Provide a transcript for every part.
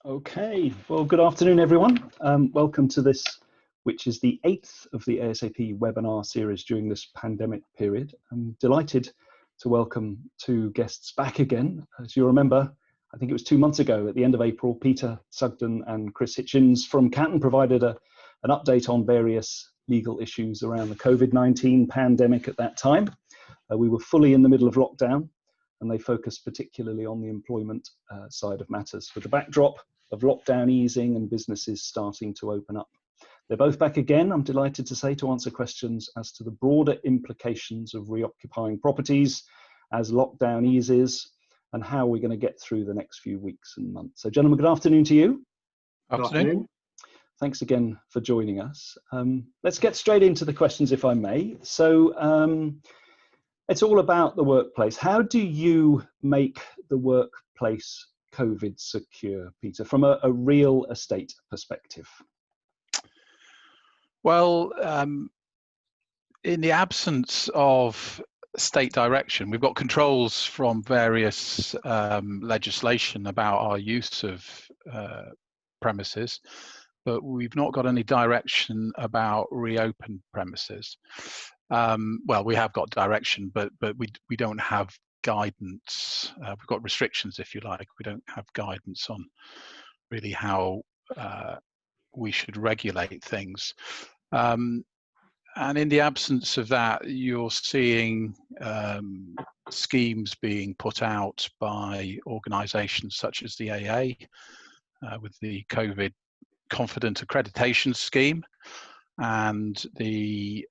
Okay, well, good afternoon, everyone. Welcome to this, which is the 8th of the ASAP webinar series during this pandemic period. I'm delighted to welcome two guests back again. As you remember, I think it was 2 months ago at the end of April, Peter Sugden and Chris Hitchins from Katten provided an update on various legal issues around the COVID-19 pandemic at that time. We were fully in the middle of lockdown, and they focused particularly on the employment side of matters with the backdrop of lockdown easing and businesses starting to open up. They're both back again, I'm delighted to say, to answer questions as to the broader implications of reoccupying properties as lockdown eases and how we're going to get through the next few weeks and months. So gentlemen, good afternoon to you. Afternoon. Thanks again for joining us. Let's get straight into the questions, if I may. So it's all about the workplace. How do you make the workplace COVID secure, Peter, from a real estate perspective? Well, in the absence of state direction, we've got controls from various legislation about our use of premises, but we've not got any direction about reopened premises. Well, we have got direction, but we don't have guidance. We've got restrictions, if you like. We don't have guidance on really how we should regulate things. And in the absence of that, you're seeing schemes being put out by organisations such as the AA with the COVID Confident Accreditation Scheme, and the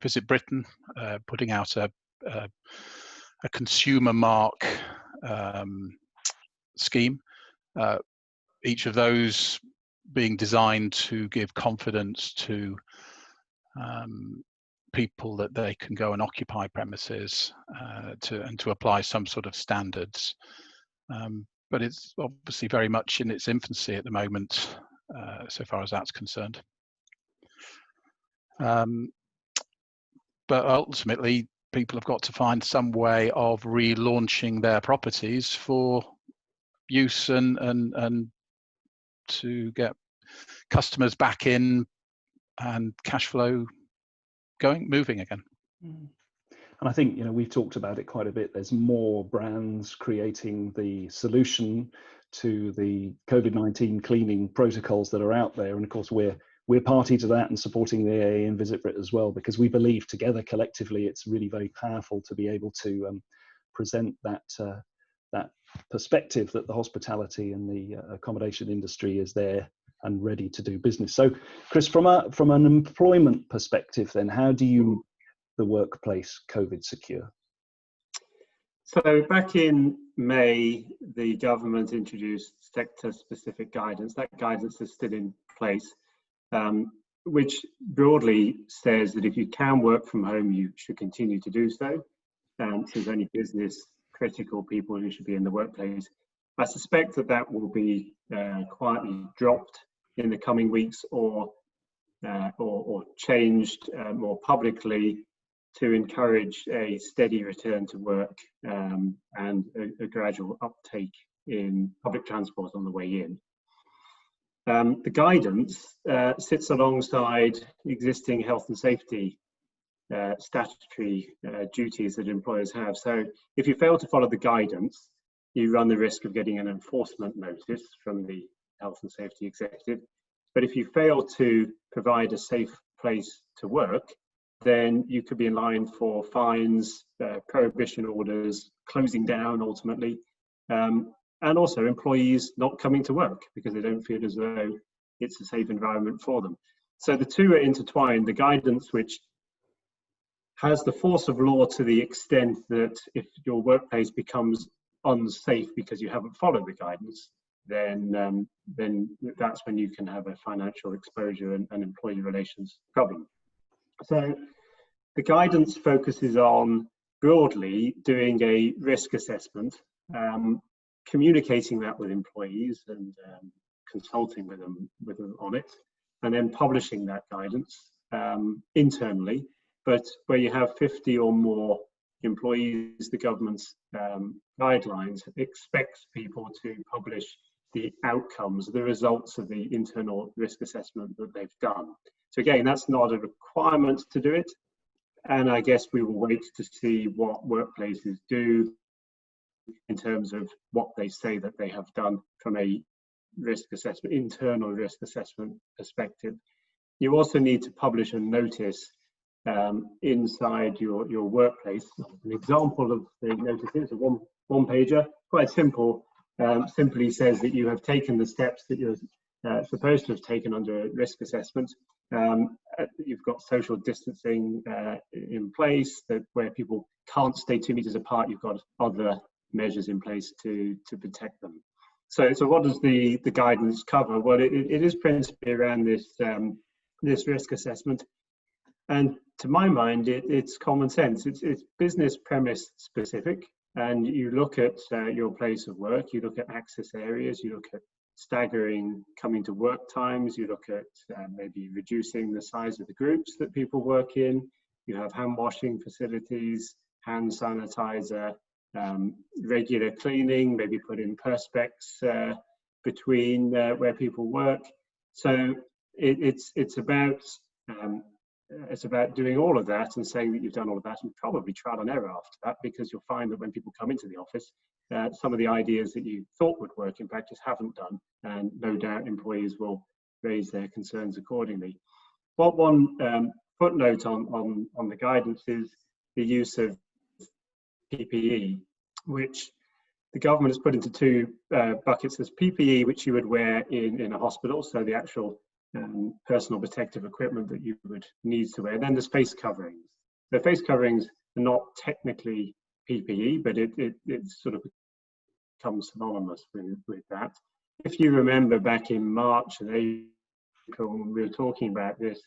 Visit Britain putting out a consumer mark scheme. Each of those being designed to give confidence to people that they can go and occupy premises and to apply some sort of standards. But it's obviously very much in its infancy at the moment, so far as that's concerned. But ultimately, people have got to find some way of relaunching their properties for use and to get customers back in and cash flow moving again. And I think, we've talked about it quite a bit. There's more brands creating the solution to the COVID-19 cleaning protocols that are out there. And of course, we're party to that and supporting the AA and Visit Brit as well, because we believe together collectively it's really very powerful to be able to present that perspective that the hospitality and the accommodation industry is there and ready to do business. So Chris, from an employment perspective then, how do you make the workplace COVID secure? So back in May, the government introduced sector-specific guidance. That guidance is still in place, which broadly says that if you can work from home, you should continue to do so. So there's only business critical people who should be in the workplace. I suspect that will be quietly dropped in the coming weeks or changed more publicly to encourage a steady return to work and a gradual uptake in public transport on the way in. The guidance sits alongside existing health and safety statutory duties that employers have. So if you fail to follow the guidance, you run the risk of getting an enforcement notice from the health and safety executive. But if you fail to provide a safe place to work, then you could be in line for fines, prohibition orders, closing down ultimately, and also employees not coming to work because they don't feel as though it's a safe environment for them. So the two are intertwined. The guidance, which has the force of law to the extent that if your workplace becomes unsafe because you haven't followed the guidance, then that's when you can have a financial exposure and employee relations problem. So the guidance focuses on broadly doing a risk assessment, communicating that with employees and consulting with them on it, and then publishing that guidance internally. But where you have 50 or more employees, the government's guidelines expects people to publish the outcomes, the results of the internal risk assessment that they've done. So again, that's not a requirement to do it. And I guess we will wait to see what workplaces do in terms of what they say that they have done from a risk assessment, internal risk assessment perspective. You also need to publish a notice inside your workplace. An example of the notice is a one pager, quite simple. Simply says that you have taken the steps that you're supposed to have taken under a risk assessment. You've got social distancing in place, that where people can't stay 2 meters apart, you've got other measures in place to protect them. So what does the guidance cover? Well, it is principally around this risk assessment. And to my mind, it's common sense. It's business premise specific. And you look at your place of work, you look at access areas, you look at staggering coming to work times, you look at maybe reducing the size of the groups that people work in, you have hand washing facilities, hand sanitizer, regular cleaning, maybe put in perspex between where people work. So it's about doing all of that and saying that you've done all of that, and probably trial and error after that, because you'll find that when people come into the office, some of the ideas that you thought would work in practice haven't done, and no doubt employees will raise their concerns accordingly. What one footnote on the guidance is the use of PPE, which the government has put into two buckets. There's PPE, which you would wear in a hospital, so the actual personal protective equipment that you would need to wear. Then there's face coverings. The face coverings are not technically PPE, but it sort of becomes synonymous with that. If you remember back in March and April when we were talking about this,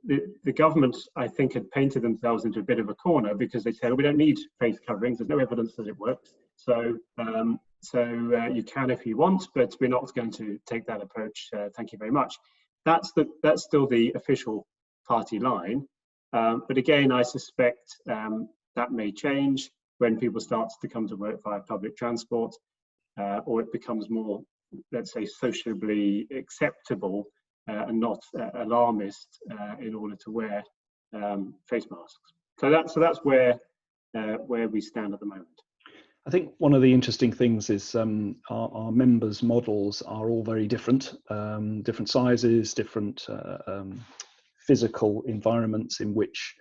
the government, I think, had painted themselves into a bit of a corner because they said, oh, we don't need face coverings, there's no evidence that it works. So you can if you want, but we're not going to take that approach. Thank you very much. That's still the official party line. But again, I suspect that may change when people start to come to work via public transport, or it becomes more, let's say, sociably acceptable and not alarmist in order to wear face masks. So that's where we stand at the moment. I think one of the interesting things is our members' models are all very different, different sizes, different physical environments in which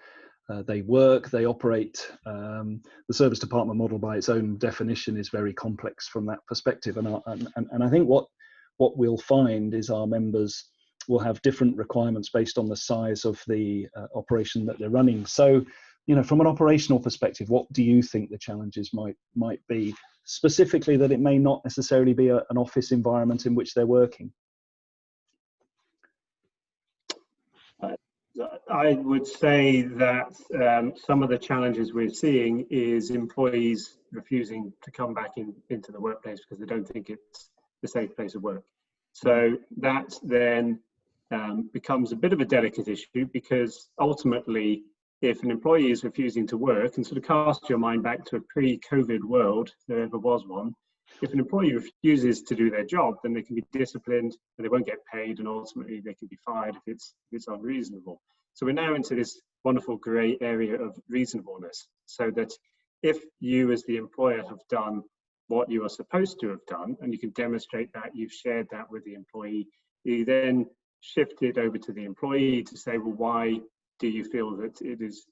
they work, they operate. The service department model by its own definition is very complex from that perspective. And I think what we'll find is our members will have different requirements based on the size of the operation that they're running. So, you know, from an operational perspective, what do you think the challenges might be? Specifically, that it may not necessarily be an office environment in which they're working. I would say that some of the challenges we're seeing is employees refusing to come back into the workplace because they don't think it's a safe place of work. So that then becomes a bit of a delicate issue, because ultimately, if an employee is refusing to work, and sort of cast your mind back to a pre-COVID world, if there ever was one, if an employee refuses to do their job, then they can be disciplined and they won't get paid, and ultimately they can be fired if it's unreasonable. So we're now into this wonderful grey area of reasonableness, so that if you as the employer have done what you are supposed to have done, and you can demonstrate that, you've shared that with the employee, you then shift it over to the employee to say, well, why do you feel that it is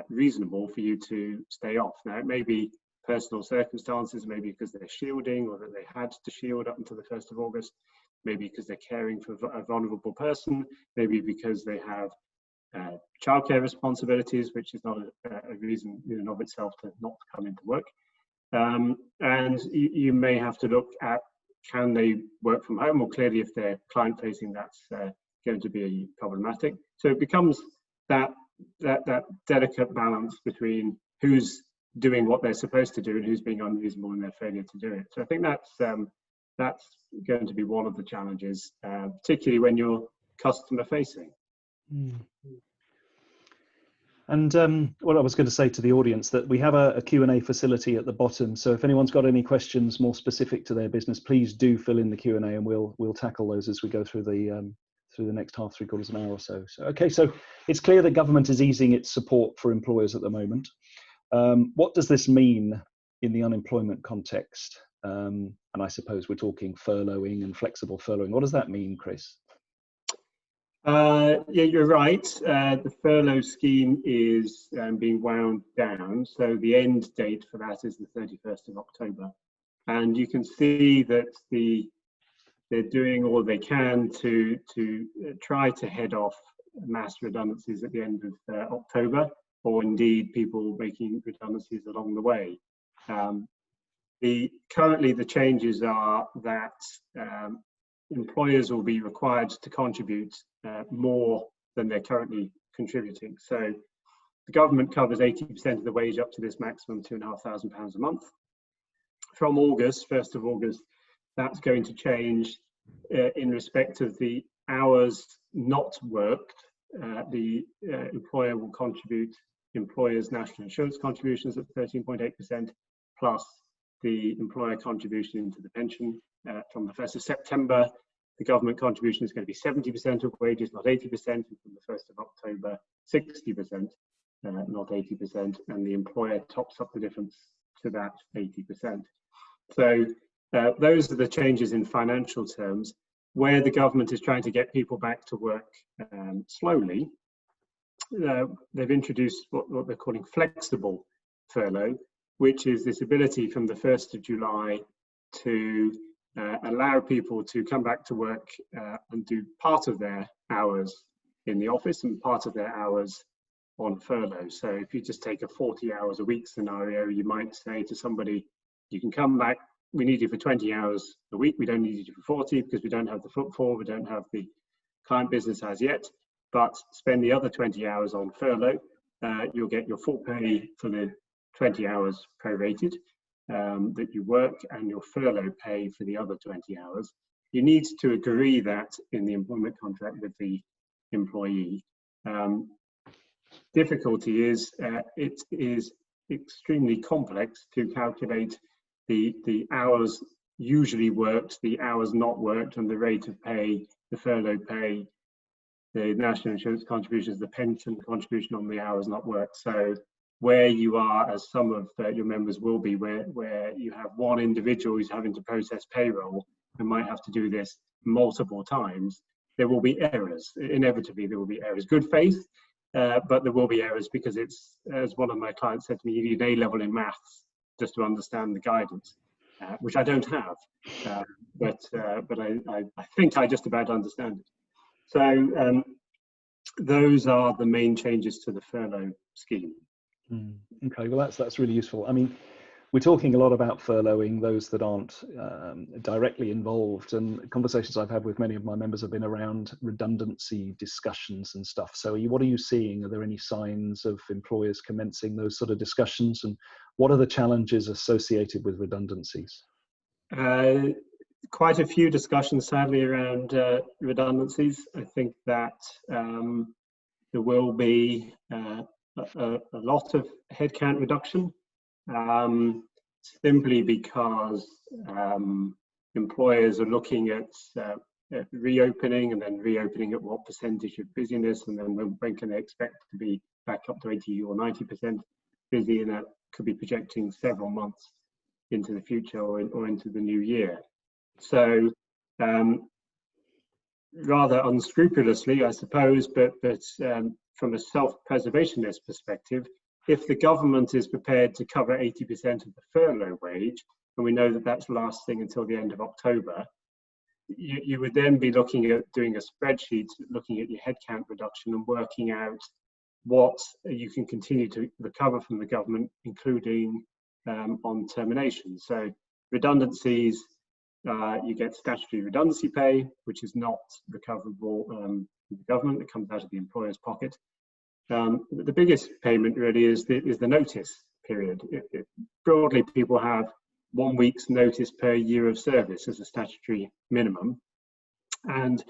reasonable for you to stay off? Now, it may be personal circumstances, maybe because they're shielding, or that they had to shield up until the 1st of August, maybe because they're caring for a vulnerable person, maybe because they have childcare responsibilities, which is not a reason in and of itself to not come into work. And you may have to look at, can they work from home? Or clearly, if they're client facing, that's going to be problematic. So it becomes that delicate balance between who's doing what they're supposed to do and who's being unreasonable in their failure to do it. So I think that's going to be one of the challenges, particularly when you're customer facing. And what I was going to say to the audience, that we have a Q&A facility at the bottom. So if anyone's got any questions more specific to their business, please do fill in the Q&A, and we'll tackle those as we go through the next half, 3/4 an hour or so. Okay, so it's clear that government is easing its support for employers at the moment. What does this mean in the unemployment context? And I suppose we're talking furloughing and flexible furloughing. What does that mean, Chris? Yeah, you're right. The furlough scheme is being wound down. So the end date for that is the 31st of October. And you can see that they're doing all they can to try to head off mass redundancies at the end of October, or indeed people making redundancies along the way. Currently the changes are that employers will be required to contribute more than they're currently contributing. So the government covers 80% of the wage up to this maximum £2,500 a month. From August, 1st of August, that's going to change in respect of the hours not worked. The employer will contribute employers' national insurance contributions at 13.8%, plus the employer contribution into the pension. From the 1st of September, the government contribution is going to be 70% of wages, not 80%, and from the 1st of October, 60%, not 80%, and the employer tops up the difference to that 80%. So those are the changes in financial terms. Where the government is trying to get people back to work slowly, they've introduced what they're calling flexible furlough, which is this ability from the 1st of July to allow people to come back to work and do part of their hours in the office and part of their hours on furlough. So if you just take a 40 hours a week scenario, you might say to somebody, you can come back, we need you for 20 hours a week, we don't need you for 40 because we don't have the footfall, we don't have the client business as yet, but spend the other 20 hours on furlough. You'll get your full pay for the 20 hours prorated that you work, and your furlough pay for the other 20 hours. You need to agree that in the employment contract with the employee. Difficulty is it is extremely complex to calculate the hours usually worked, the hours not worked, and the rate of pay, the furlough pay, the national insurance contributions, the pension contribution on the hours not worked. So where you are, as some of your members will be, where you have one individual who's having to process payroll and might have to do this multiple times, there will be errors. Inevitably, there will be errors. Good faith, but there will be errors because it's, as one of my clients said to me, you need an A-level in maths just to understand the guidance, which I don't have, but I think I just about understand it. So those are the main changes to the furlough scheme. Okay, well that's really useful. I mean, we're talking a lot about furloughing those that aren't directly involved, and conversations I've had with many of my members have been around redundancy discussions and stuff. So what are you seeing? Are there any signs of employers commencing those sort of discussions, and what are the challenges associated with redundancies? Quite a few discussions, sadly, around redundancies. I think that there will be a lot of headcount reduction, simply because employers are looking at reopening, and then reopening at what percentage of busyness, and then when can they expect to be back up to 80 or 90% busy, and that could be projecting several months into the future or into the new year. So rather unscrupulously, I suppose, but from a self-preservationist perspective, if the government is prepared to cover 80% of the furlough wage, and we know that that's lasting until the end of October, you would then be looking at doing a spreadsheet, looking at your headcount reduction and working out what you can continue to recover from the government, including on termination. So redundancies, you get statutory redundancy pay, which is not recoverable from the government, it comes out of the employer's pocket. The biggest payment really is the notice period. Broadly, people have 1 week's notice per year of service as a statutory minimum. And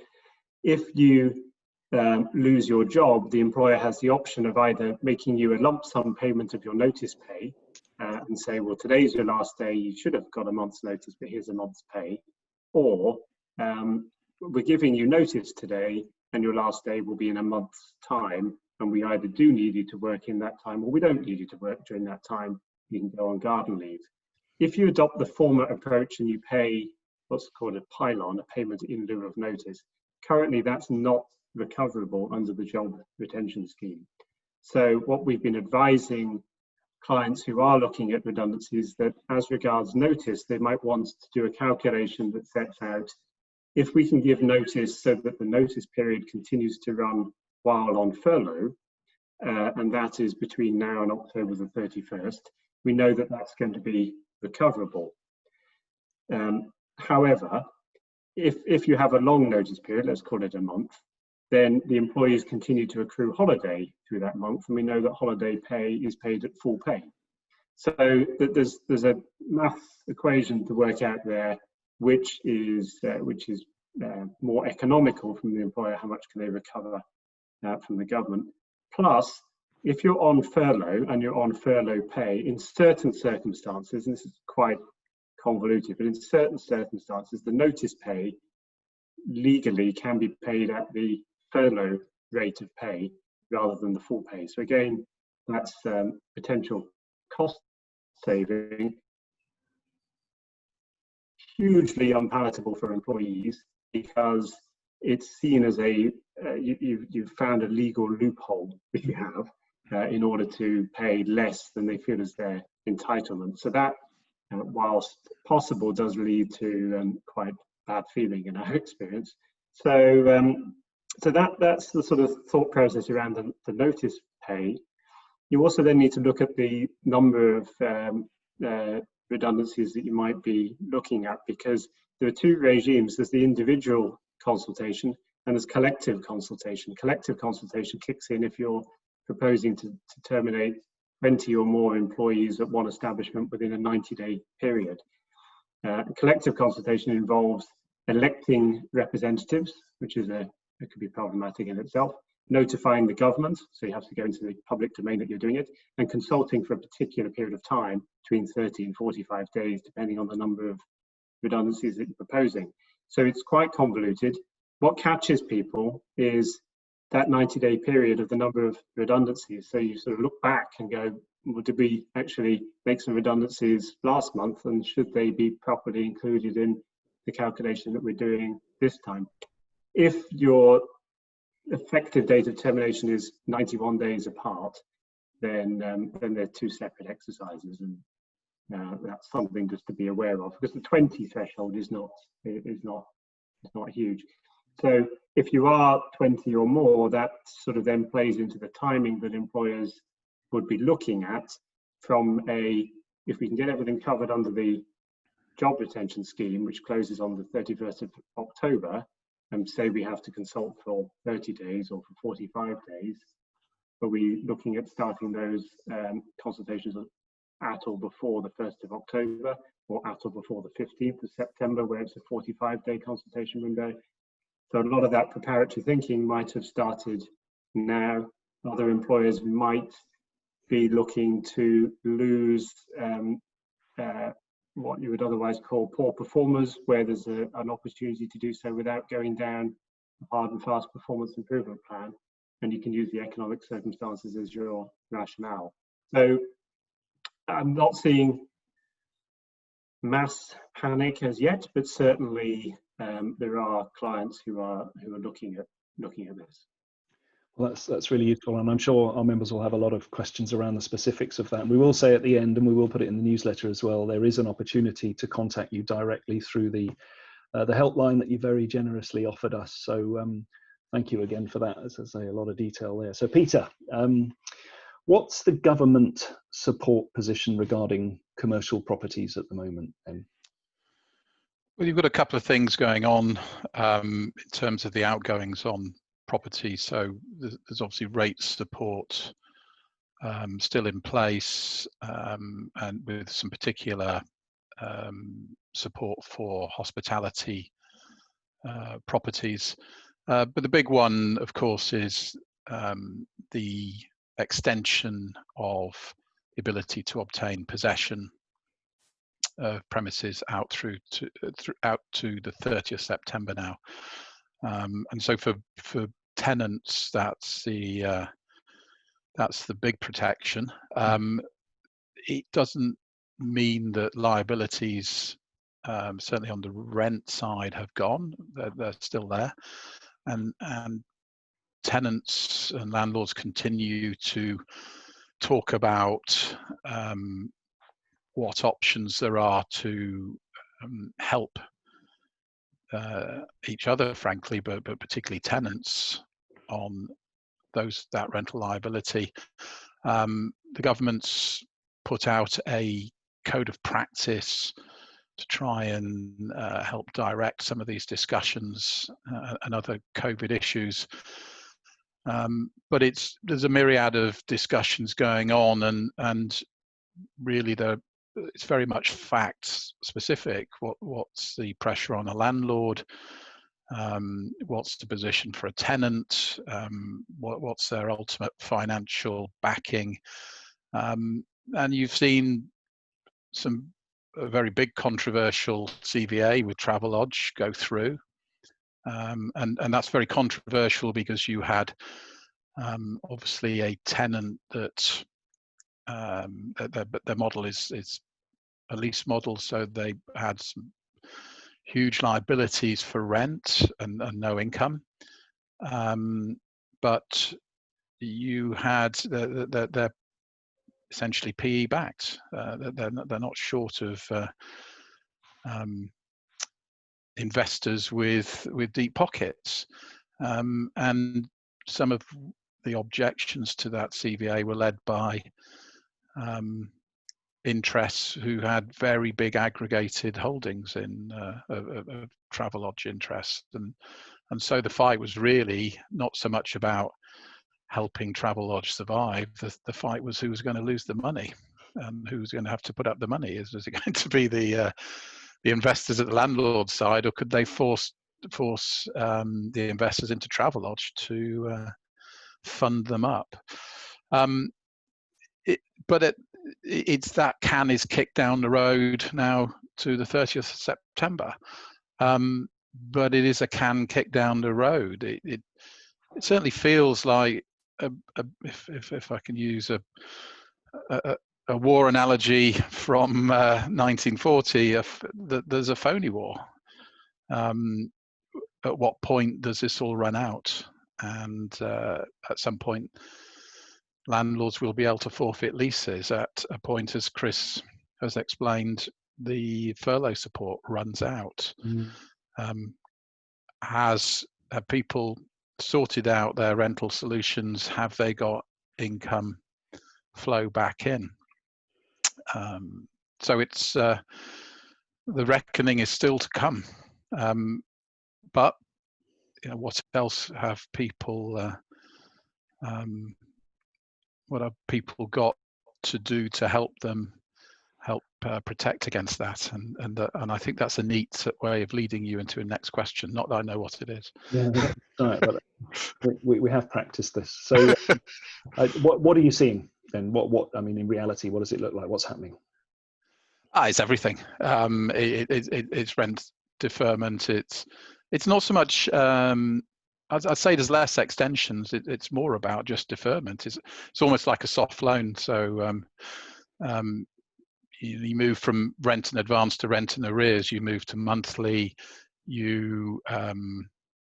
if you lose your job, the employer has the option of either making you a lump sum payment of your notice pay and say, well, today's your last day, you should have got a month's notice, but here's a month's pay. Or we're giving you notice today and your last day will be in a month's time, and we either do need you to work in that time or we don't need you to work during that time. You can go on garden leave. If you adopt the former approach and you pay what's called a pylon, a payment in lieu of notice, currently that's not recoverable under the job retention scheme. So what we've been advising clients who are looking at redundancies, that as regards notice, they might want to do a calculation that sets out, if we can give notice so that the notice period continues to run while on furlough, and that is between now and October the 31st, we know that that's going to be recoverable. However, if you have a long notice period, let's call it a month, then the employees continue to accrue holiday through that month, and we know that holiday pay is paid at full pay. So there's a math equation to work out there, which is more economical from the employer. How much can they recover from the government? Plus, if you're on furlough and you're on furlough pay, in certain circumstances, and this is quite convoluted, but in certain circumstances, the notice pay legally can be paid at the furlough rate of pay rather than the full pay. So again, that's potential cost saving, hugely unpalatable for employees, because it's seen as a you've found a legal loophole that you have in order to pay less than they feel is their entitlement. So that, whilst possible, does lead to quite bad feeling in our experience. So that's the sort of thought process around the notice pay. You also then need to look at the number of redundancies that you might be looking at, because there are two regimes. There's the individual consultation and there's collective consultation. Collective consultation kicks in if you're proposing to terminate 20 or more employees at one establishment within a 90-day period. Collective consultation involves electing representatives, which is it could be problematic in itself, notifying the government, so you have to go into the public domain that you're doing it, and consulting for a particular period of time, between 30 and 45 days, depending on the number of redundancies that you're proposing. So it's quite convoluted. What catches people is that 90-day period of the number of redundancies. So you sort of look back and go, well, did we actually make some redundancies last month, and should they be properly included in the calculation that we're doing this time? If your effective date of termination is 91 days apart, then they're two separate exercises, and that's something just to be aware of, because the 20 threshold is not huge. So if you are 20 or more, that sort of then plays into the timing that employers would be looking at from if we can get everything covered under the job retention scheme, which closes on the 31st of October, and say we have to consult for 30 days or for 45 days, are we looking at starting those consultations at or before the 1st of October, or at or before the 15th of September, where it's a 45-day consultation window? So a lot of that preparatory thinking might have started now. Other employers might be looking to lose what you would otherwise call poor performers, where there's an opportunity to do so without going down a hard and fast performance improvement plan, and you can use the economic circumstances as your rationale. So I'm not seeing mass panic as yet, but certainly there are clients who are looking at this. Well, that's really useful, and I'm sure our members will have a lot of questions around the specifics of that. And we will say at the end, and we will put it in the newsletter as well, there is an opportunity to contact you directly through the helpline that you very generously offered us. So thank you again for that. As I say, a lot of detail there. So Peter, what's the government support position regarding commercial properties at the moment then? Well, you've got a couple of things going on in terms of the outgoings on property. So there's obviously rate support still in place, and with some particular support for hospitality properties. But the big one, of course, is the extension of the ability to obtain possession of premises out to the 30th September now. And so for tenants, that's the big protection. It doesn't mean that liabilities, certainly on the rent side, have gone. They're still there, and tenants and landlords continue to talk about what options there are to help each other, frankly, but particularly tenants on that rental liability. The government's put out a code of practice to try and help direct some of these discussions and other COVID issues. But there's a myriad of discussions going on, and really it's very much fact specific. What's the pressure on a landlord? What's the position for a tenant? What's their ultimate financial backing? And you've seen a very big controversial CVA with Travelodge go through, and that's very controversial because you had obviously a tenant that their model is a lease model, so they had some huge liabilities for rent and no income, but you had they're essentially PE backed. They're not short of investors with deep pockets, and some of the objections to that CVA were led by interests who had very big aggregated holdings in of Travelodge interests, and so the fight was really not so much about helping Travelodge survive. The fight was who was going to lose the money, and who was going to have to put up the money. Is it going to be the investors at the landlord side, or could they force the investors into Travelodge to fund them up? It's that can is kicked down the road now to the 30th of September, but it is a can kicked down the road. It certainly feels like if I can use a war analogy from 1940, there's a phony war. At what point does this all run out? And at some point, landlords will be able to forfeit leases. At a point, as Chris has explained, the furlough support runs out. Have people sorted out their rental solutions? Have they got income flow back in? So it's the reckoning is still to come. But what else have people? What have people got to do to help protect against that? And I think that's a neat way of leading you into a next question. Not that I know what it is. Yeah, right, but we have practiced this. So, what are you seeing then? What I mean, in reality, what does it look like? What's happening? It's everything. It's rent deferment. It's not so much. I'd say there's less extensions. It's more about just deferment. It's almost like a soft loan. So you move from rent in advance to rent in arrears. You move to monthly. You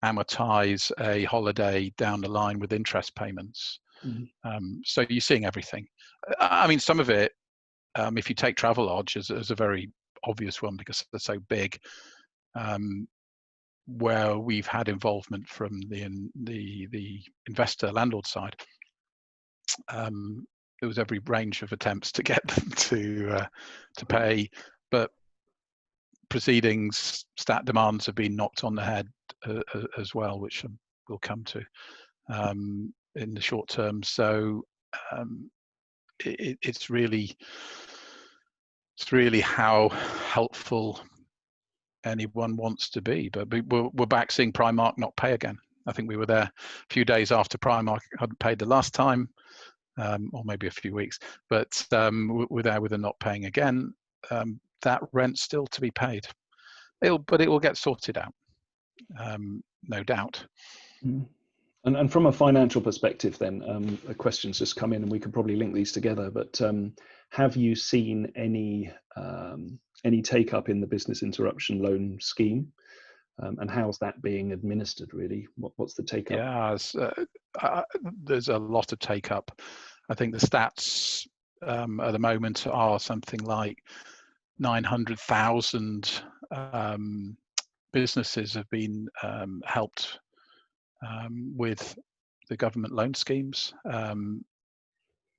amortize a holiday down the line with interest payments. So you're seeing everything. I mean, some of it, if you take Travelodge as a very obvious one because they're so big, where we've had involvement from the investor landlord side. There was every range of attempts to get them to pay, but proceedings, stat demands have been knocked on the head as well, which we'll come to in the short term. So it's really how helpful anyone wants to be. But we're back seeing Primark not pay again. I think we were there a few days after Primark hadn't paid the last time, or maybe a few weeks, but we're there with them not paying again. That rent's still to be paid. But it will get sorted out, no doubt. And from a financial perspective then, a question's just come in and we could probably link these together, but have you seen any take up in the business interruption loan scheme? And how's that being administered really? What's the take up? Yeah, there's a lot of take up. I think the stats at the moment are something like 900,000 businesses have been helped with the government loan schemes,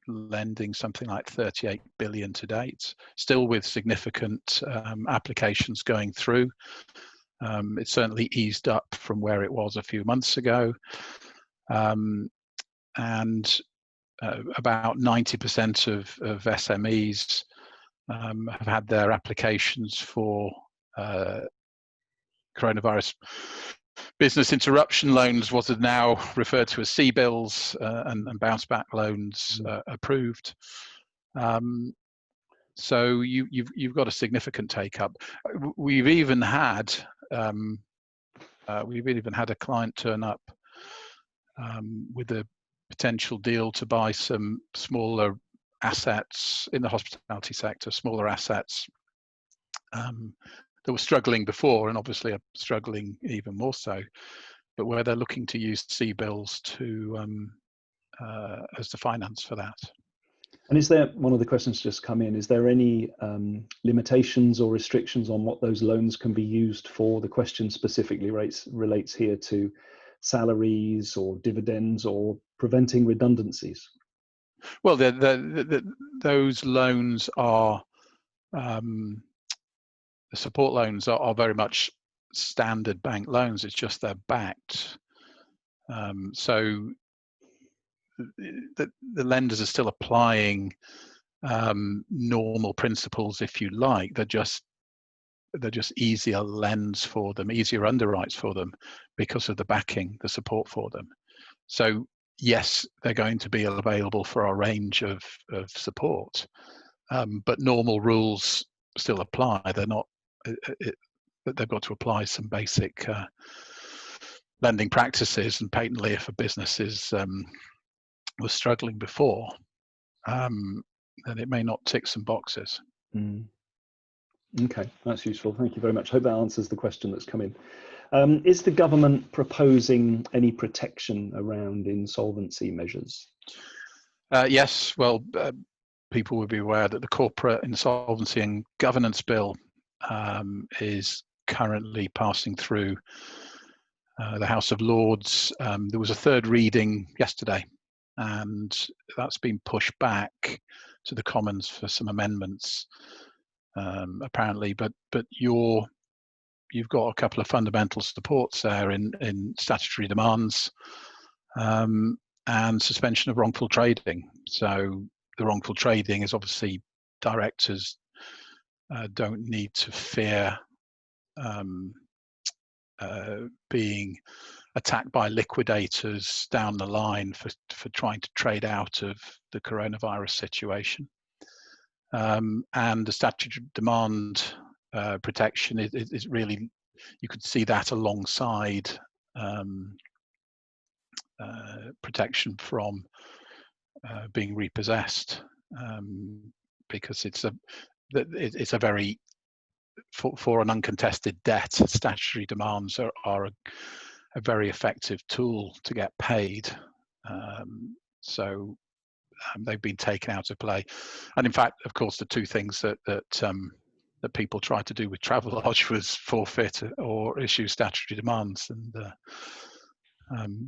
lending something like 38 billion to date, still with significant applications going through. It's certainly eased up from where it was a few months ago, and about 90% of SMEs have had their applications for coronavirus business interruption loans, what are now referred to as CBILS, and bounce back loans approved. So you've got a significant take up. We've even had a client turn up with a potential deal to buy some smaller assets in the hospitality sector, smaller assets that were struggling before and obviously are struggling even more so, but where they're looking to use CBILS to as the finance for that. And is there, one of the questions just come in, is there any limitations or restrictions on what those loans can be used for? The question specifically relates here to salaries or dividends or preventing redundancies. Well, those loans are, the support loans are very much standard bank loans. It's just they're backed. So the lenders are still applying normal principles, if you like. They're just easier lends for them, easier underwrites for them because of the backing, the support for them. So yes, they're going to be available for a range of support, but normal rules still apply. They're not. They've got to apply some basic lending practices, and patently, if a business was struggling before, then it may not tick some boxes. Okay, that's useful. Thank you very much. Hope that answers the question that's come in. Is the government proposing any protection around insolvency measures? Yes, well, people will be aware that the Corporate Insolvency and Governance Bill is currently passing through the House of Lords. There was a third reading yesterday, and that's been pushed back to the Commons for some amendments, apparently. But you've got a couple of fundamental supports there in statutory demands and suspension of wrongful trading. So the wrongful trading is obviously directors don't need to fear being attacked by liquidators down the line for trying to trade out of the coronavirus situation. And the statutory demand protection is really, you could see that alongside protection from being repossessed, because it's a very, for an uncontested debt, statutory demands are a very effective tool to get paid. So they've been taken out of play. And in fact, of course, the two things that people tried to do with Travelodge was forfeit or issue statutory demands. And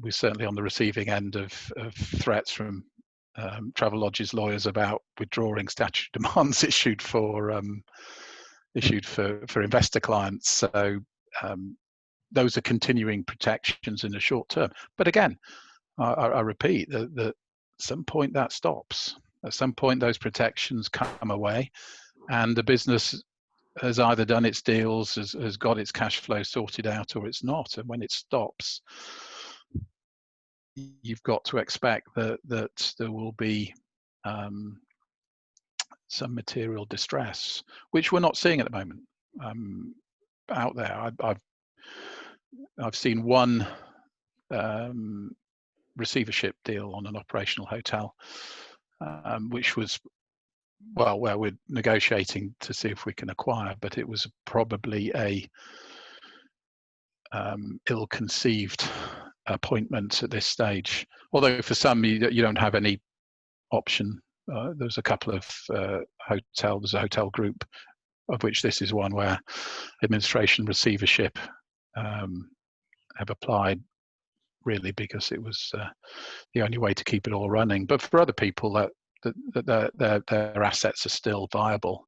we're certainly on the receiving end of threats from Travelodge's lawyers about withdrawing statutory demands issued for investor clients. So those are continuing protections in the short term. But again, I repeat that at some point that stops. At some point those protections come away, and the business has either done its deals, has got its cash flow sorted out, or it's not. And when it stops, you've got to expect that there will be some material distress, which we're not seeing at the moment out there. I've seen one receivership deal on an operational hotel, which was, well, where we're negotiating to see if we can acquire, but it was probably a ill-conceived appointment at this stage. Although for some you don't have any option. There's a couple of there's a hotel group, of which this is one, where administration receivership have applied, really because it was the only way to keep it all running. But for other people, that their assets are still viable,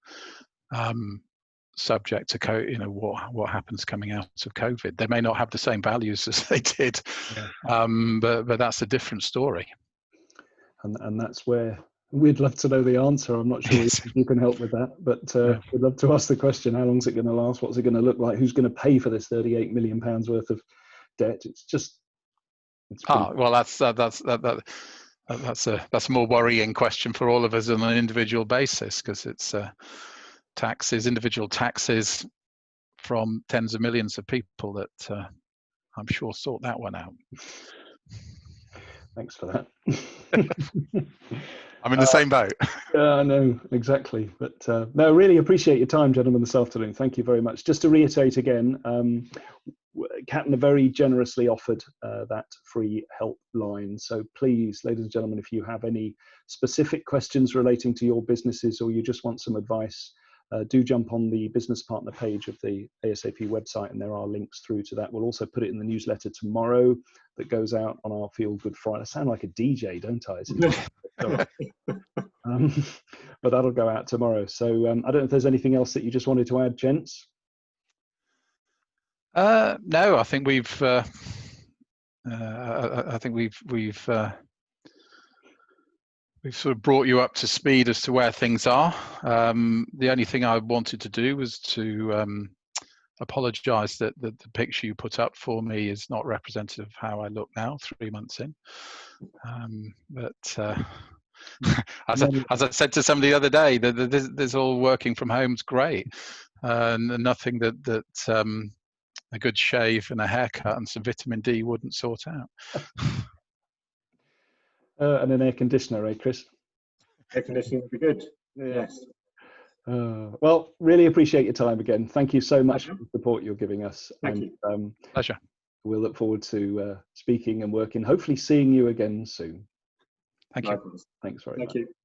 subject to what happens coming out of COVID. They may not have the same values as they did, but that's a different story. And that's where we'd love to know the answer. I'm not sure if you can help with that, but we'd love to ask the question: how long is it going to last? What's it going to look like? Who's going to pay for this £38 million worth of debt? Well, that's a more worrying question for all of us on an individual basis, because it's individual taxes from tens of millions of people that I'm sure sort that one out. Thanks for that. I'm in the same boat. Yeah, no, exactly. But no, really appreciate your time, gentlemen, this afternoon. Thank you very much. Just to reiterate again, Katten very generously offered that free help line. So please, ladies and gentlemen, if you have any specific questions relating to your businesses, or you just want some advice, do jump on the business partner page of the ASAP website, and there are links through to that. We'll also put it in the newsletter tomorrow that goes out on our Feel Good Friday. I sound like a DJ, don't I? But that'll go out tomorrow. So I don't know if there's anything else that you just wanted to add, gents. No, I think we've sort of brought you up to speed as to where things are. The only thing I wanted to do was to apologise that the picture you put up for me is not representative of how I look now, 3 months in. But as I said to somebody the other day, this all working from home is great, and nothing that a good shave and a haircut and some vitamin D wouldn't sort out. And an air conditioner, eh, Chris? Air conditioning would be good. Yeah. Yes. Well, really appreciate your time again. Thank you so much for the support you're giving us. Thank you. Pleasure. We'll look forward to speaking and working, hopefully seeing you again soon. Thank you. Likewise. Thanks very much. Thank you.